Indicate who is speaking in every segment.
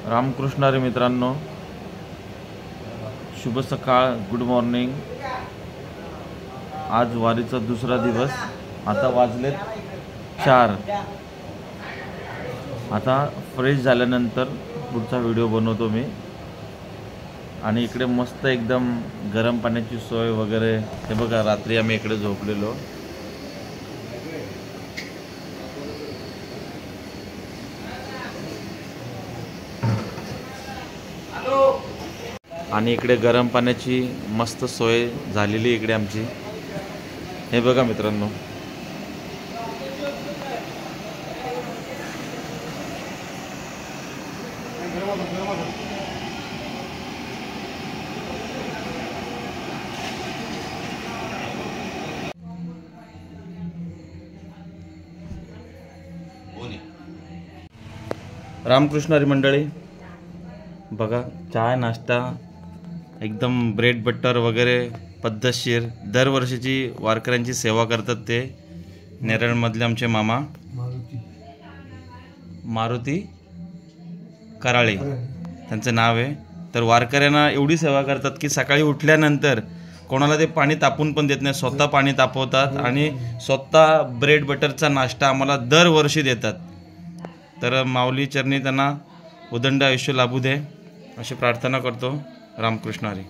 Speaker 1: रामकृष्णारी मित्रांनो, शुभ सकाळ, गुड मॉर्निंग। आज वारीचा दुसरा दिवस। आता वाजलेत 4। आता फ्रेश झाल्यानंतर पुढचा व्हिडिओ बनवतो मी। आणि इकडे मस्त एकदम गरम पाण्याची सोय वगैरे, हे बघा रात्री आम्ही इकडे झोपलेलो। आणि इकडे गरम पाण्याची मस्त सोय झालेली इकडे आमची। हे बघा मित्रांनो, रामकृष्णारी मंडळी बघा, चाय नाश्ता एकदम ब्रेड बटर वगैरे पद्धतशीर। दरवर्षीची वारकऱ्यांची सेवा करतात ते नेरळमधले आमचे मामा मारुती कराळे त्यांचं नाव आहे। तर वारकऱ्यांना एवढी सेवा करतात की सकाळी उठल्यानंतर कोणाला ते पाणी तापून पण देत नाही, स्वतः पाणी तापवतात आणि स्वतः ब्रेड बटरचा नाश्ता आम्हाला दरवर्षी देतात। तर माऊली चरणी त्यांना उदंड आयुष्य लाभू दे अशी प्रार्थना करतो। रामकृष्णारी।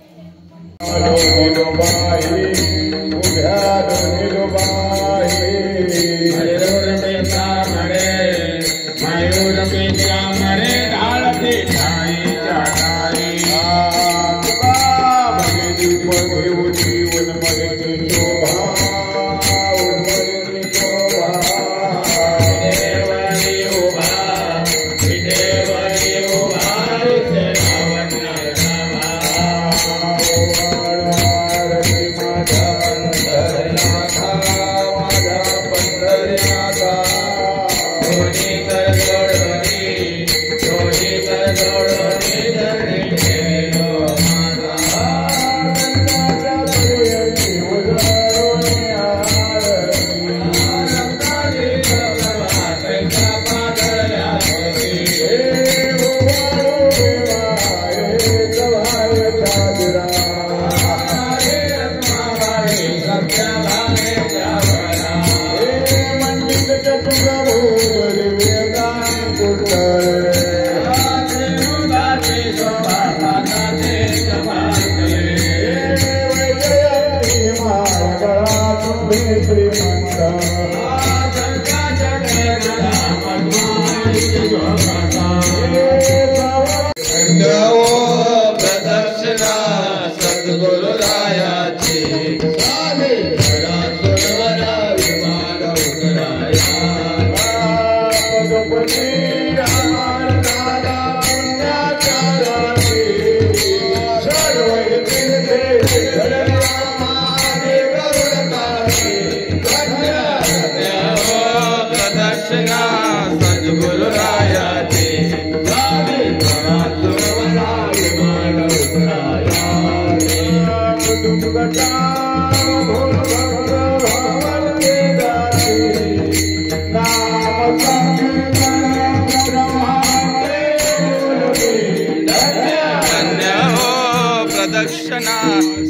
Speaker 2: प्रदक्षिणा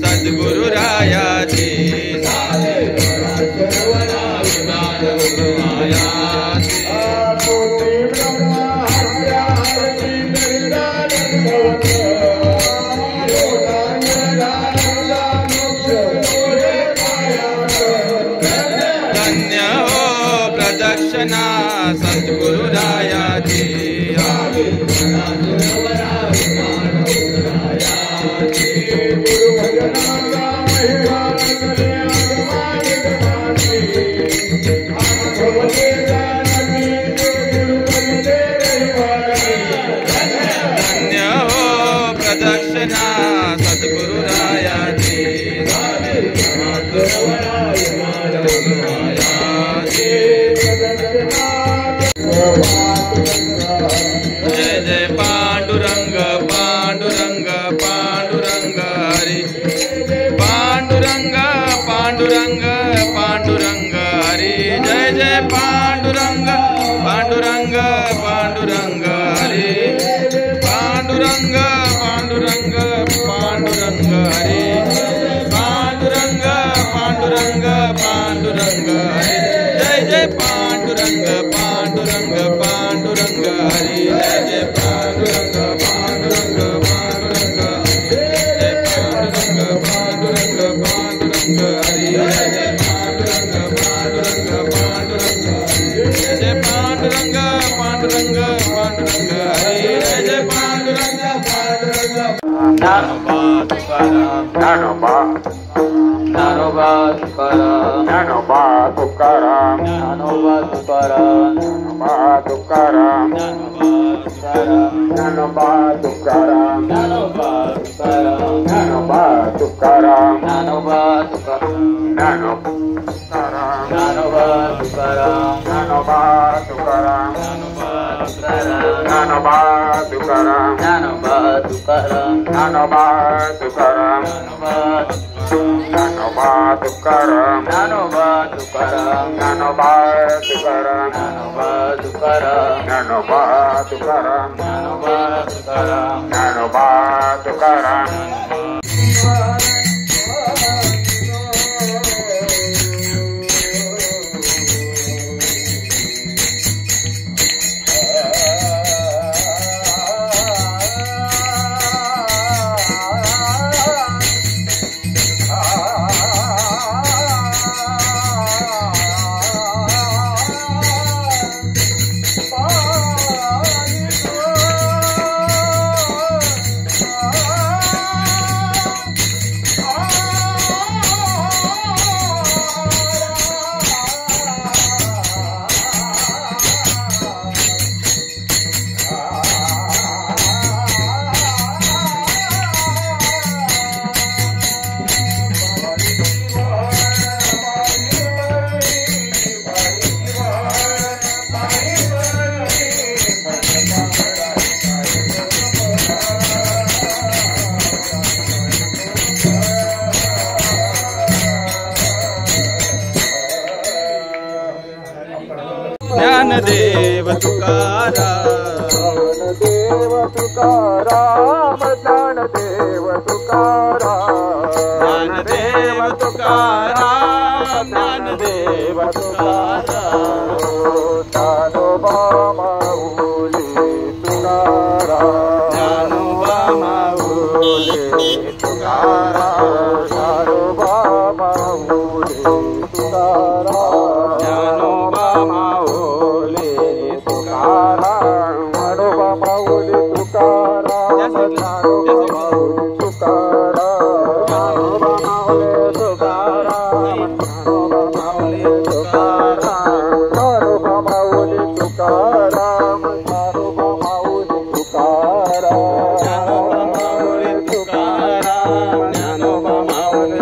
Speaker 2: सद्गुरु रायाची धन्य हो प्रदक्षिणा सद्गुरु रायाची। धन्य हो प्रदक्षिणा सद्गुरु रायाची। जय जय पांडुरंग पांडुरंग पांडुरंग हरी पांडुरंग पांडुरंग पांडुरंग हरी। जय जय पांडुरंग पांडुरंग पांडुरंग हरी। हरी जय जय पांडुरंग पांडुरंग पांडुरंग जय पांडुरंग पांडुरंग पांडुरंग हरी जय जय पांडुरंग पांडुरंग पांडुरंग जय जय पांडुरंग पांडुरंग पांडुरंग हरी जय जय पांडुरंग पांडुरंग ज्ञानोबा तुकाराम ज्ञानोबा ज्ञानोबा तुकाराम ज्ञानोबा तुकाराम ज्ञानोबा तुकाराम ज्ञानोबा तुकाराम ज्ञानोबा तुकाराम ज्ञानोबा तुकाराम ज्ञानोबा तुकाराम ज्ञानोबा तुकाराम ज्ञानोबा तुकाराम ज्ञानोबा तुकाराम ज्ञानोबा तुकाराम ज्ञानोबा तुकाराम ज्ञानोबा तुकाराम ज्ञानोबा तुकाराम ज्ञानोबा तुकाराम ज्ञानोबा तुकाराम ज्ञानोबा तुकाराम ज्ञानोबा तुकाराम ज्ञानोबा तुकाराम ज्ञानदेव तुकाराम ज्ञानदेव तुकाराम ज्ञानदेव तुकाराम ज्ञानदेव तुकाराम ज्ञानदेव तुकाराम ज्ञानोबा माऊली तुकाराम ज्ञानोबा माऊली तुकाराम ज्ञानोबा माऊली तुकाराम ज्ञानोबा माऊली तुकाराम ज्ञानोबा माऊली तुकाराम ज्ञानोबा माऊली तुकाराम ज्ञानोबा माऊली तुकाराम ज्ञानोबा माऊली तुकाराम ज्ञानोबा माऊली तुकाराम ज्ञानोबा माऊली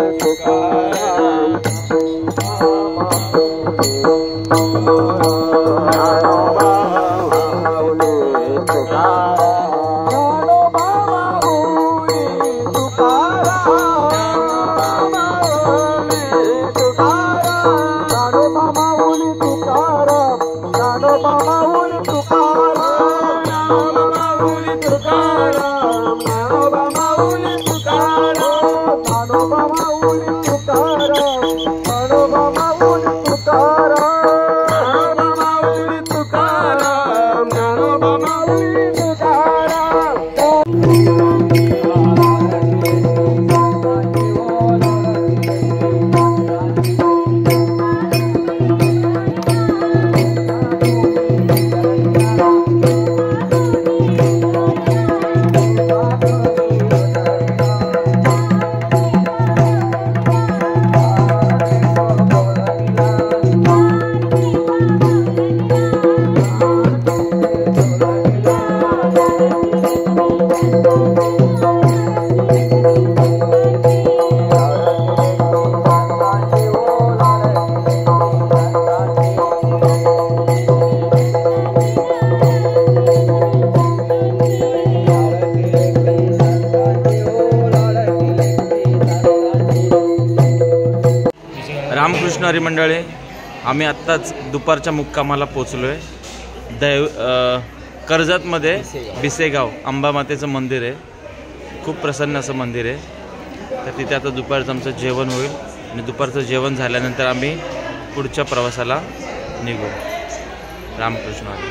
Speaker 2: तुकाराम ज्ञानोबा माऊली तुकाराम ज्ञानोबा माऊली तुकाराम
Speaker 1: रामकृष्ण हरी मंडळी, आम्ही आत्ताच दुपारच्या मुक्कामाला पोचलो आहे. कर्जतमध्ये बिसेगाव अंबामातेचं मंदिर आहे. खूप प्रसन्न असं मंदिर आहे. तर तिथे आता दुपारचं आमचं जेवण होईल आणि दुपारचं जेवण झाल्यानंतर आम्ही पुढच्या प्रवासाला निघू. रामकृष्ण हरी.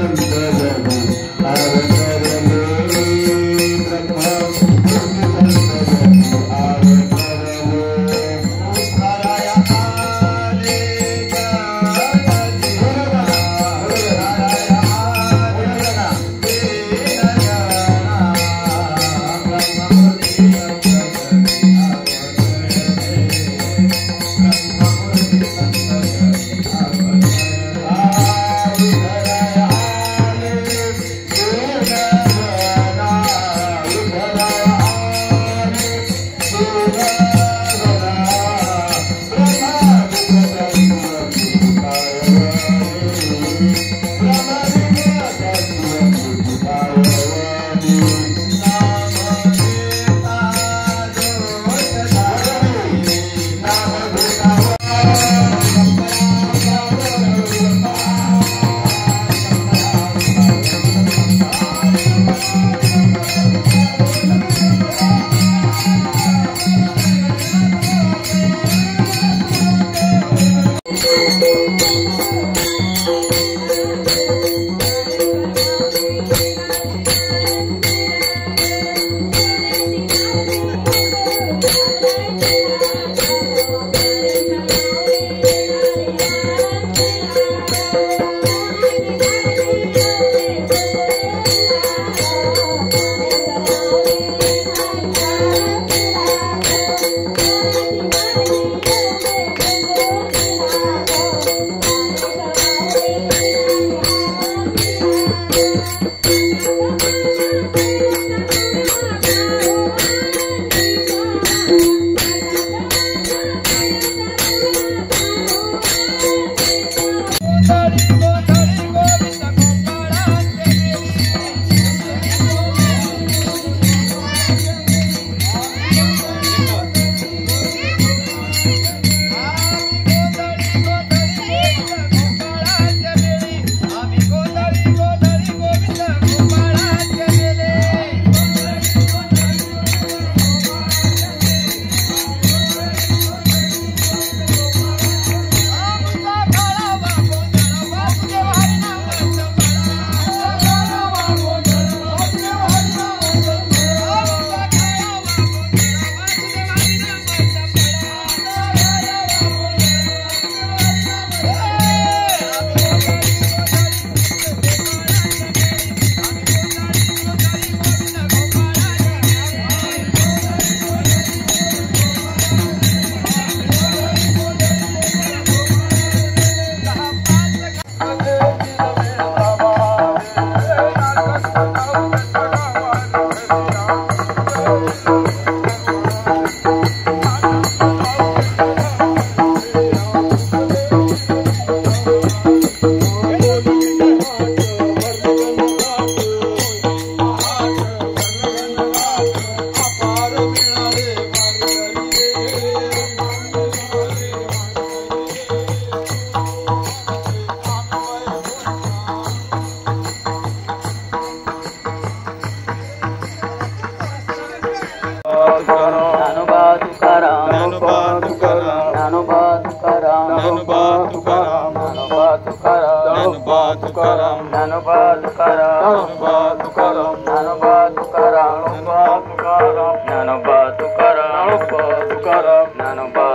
Speaker 2: ज्ञानोबा तुकाराम ज्ञानोबा तुकाराम ज्ञानोबा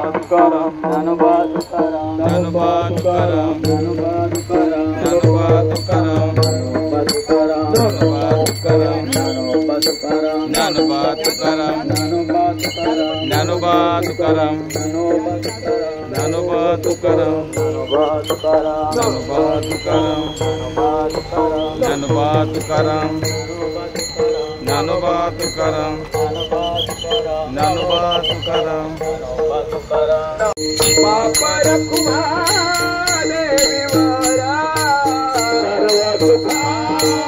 Speaker 2: तुकाराम ज्ञानोबा तुकाराम ज्ञानोबा तुकाराम ज्ञानोबा तुकाराम ज्ञानोबा तुकाराम ज्ञानोबा तुकाराम ज्ञानोबा तुकाराम ज्ञानोबा तुकाराम ज्ञानोबा तुकाराम ज्ञानोबा तुकाराम ज्ञानोबा तुकाराम ज्ञानोबा तुकाराम ज्ञानोबा तुकाराम ज्ञानोबा तुकाराम ज्ञानोबा तुकाराम ज्ञानोबा तुकाराम बापा रखुमा देवीवरा सर्व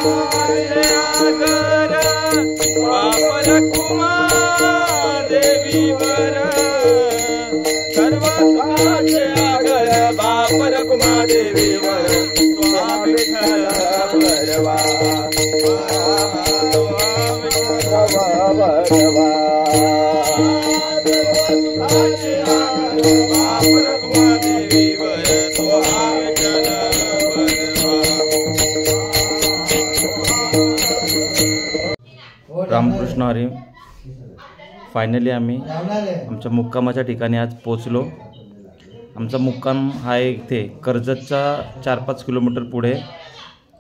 Speaker 2: सुखाले आगर बापा रखुमा देवीवरा सर्व सुखाले आगर बापा रखुमा देवीवर विठ्ठल परवा
Speaker 1: रामकृष्ण हरी. फायनली आम्ही आमच्या मुक्कामाच्या ठिकाणी आज पोचलो. आमचा मुक्काम हा इथे कर्जतचा 4-5 किलोमीटर पुढे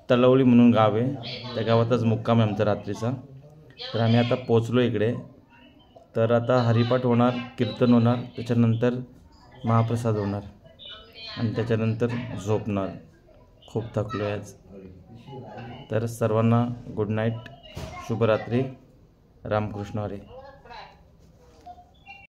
Speaker 1: तलवली म्हणून गाव आहे. त्या गावातच मुक्काम आहे आमचा रात्रीचा. तर आम्ही आता पोचलो इकडे. तर आता हरिपाठ होणार, कीर्तन होणार, त्याच्यानंतर महाप्रसाद होणार आणि त्याच्यानंतर झोपणार. खूप थकलो आहे आज. तर सर्वांना गुड नाईट, शुभरात्री. रामकृष्ण हरी.